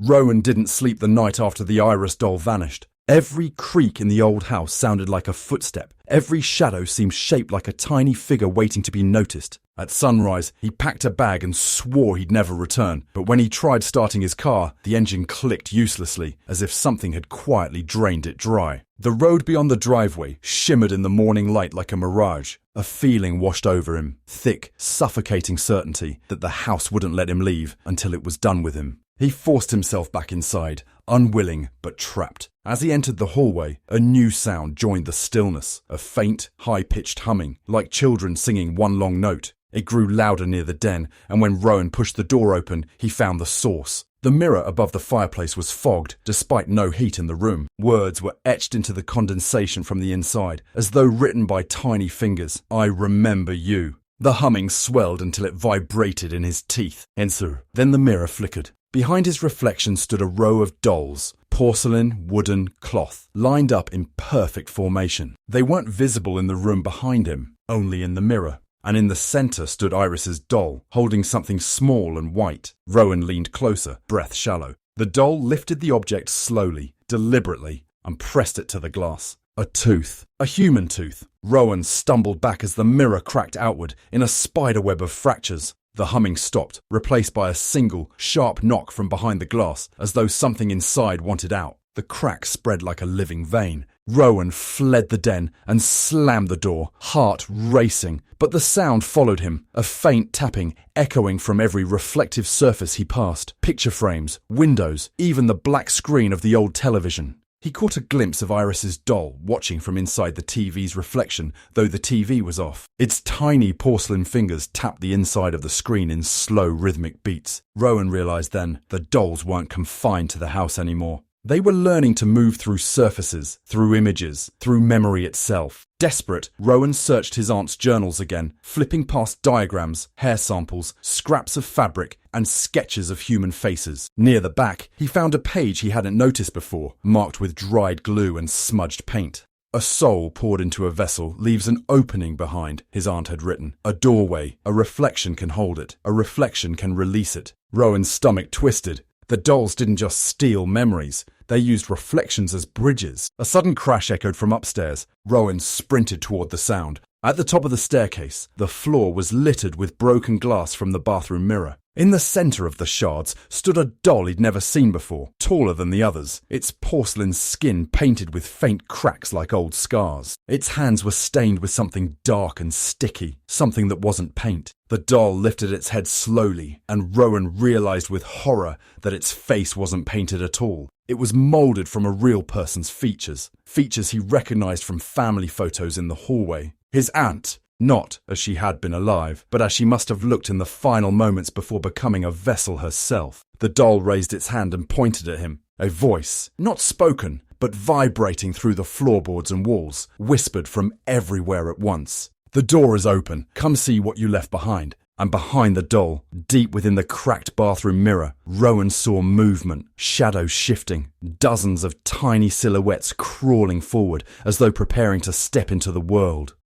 Rowan didn't sleep the night after the Iris doll vanished. Every creak in the old house sounded like a footstep. Every shadow seemed shaped like a tiny figure waiting to be noticed. At sunrise, he packed a bag and swore he'd never return. But when he tried starting his car, the engine clicked uselessly, as if something had quietly drained it dry. The road beyond the driveway shimmered in the morning light like a mirage. A feeling washed over him, thick, suffocating certainty that the house wouldn't let him leave until it was done with him. He forced himself back inside, unwilling but trapped. As he entered the hallway, a new sound joined the stillness, a faint, high-pitched humming, like children singing one long note. It grew louder near the den, and when Rowan pushed the door open, he found the source. The mirror above the fireplace was fogged, despite no heat in the room. Words were etched into the condensation from the inside, as though written by tiny fingers. I remember you. The humming swelled until it vibrated in his teeth. Ensur. Then the mirror flickered. Behind his reflection stood a row of dolls, porcelain, wooden, cloth, lined up in perfect formation. They weren't visible in the room behind him, only in the mirror. And in the center stood Iris's doll, holding something small and white. Rowan leaned closer, breath shallow. The doll lifted the object slowly, deliberately, and pressed it to the glass. A tooth. A human tooth. Rowan stumbled back as the mirror cracked outward in a spiderweb of fractures. The humming stopped, replaced by a single, sharp knock from behind the glass, as though something inside wanted out. The crack spread like a living vein. Rowan fled the den and slammed the door, heart racing. But the sound followed him, a faint tapping echoing from every reflective surface he passed. Picture frames, windows, even the black screen of the old television. He caught a glimpse of Iris's doll watching from inside the TV's reflection, though the TV was off. Its tiny porcelain fingers tapped the inside of the screen in slow rhythmic beats. Rowan realized then the dolls weren't confined to the house anymore. They were learning to move through surfaces, through images, through memory itself. Desperate, Rowan searched his aunt's journals again, flipping past diagrams, hair samples, scraps of fabric, and sketches of human faces. Near the back, he found a page he hadn't noticed before, marked with dried glue and smudged paint. A soul poured into a vessel leaves an opening behind, his aunt had written. A doorway, a reflection can hold it, a reflection can release it. Rowan's stomach twisted. The dolls didn't just steal memories, they used reflections as bridges. A sudden crash echoed from upstairs. Rowan sprinted toward the sound. At the top of the staircase, the floor was littered with broken glass from the bathroom mirror. In the center of the shards stood a doll he'd never seen before, taller than the others, its porcelain skin painted with faint cracks like old scars. Its hands were stained with something dark and sticky, something that wasn't paint. The doll lifted its head slowly, and Rowan realized with horror that its face wasn't painted at all. It was molded from a real person's features, features he recognized from family photos in the hallway. His aunt. Not as she had been alive, but as she must have looked in the final moments before becoming a vessel herself. The doll raised its hand and pointed at him. A voice, not spoken, but vibrating through the floorboards and walls, whispered from everywhere at once. The door is open. Come see what you left behind. And behind the doll, deep within the cracked bathroom mirror, Rowan saw movement, shadows shifting, dozens of tiny silhouettes crawling forward as though preparing to step into the world.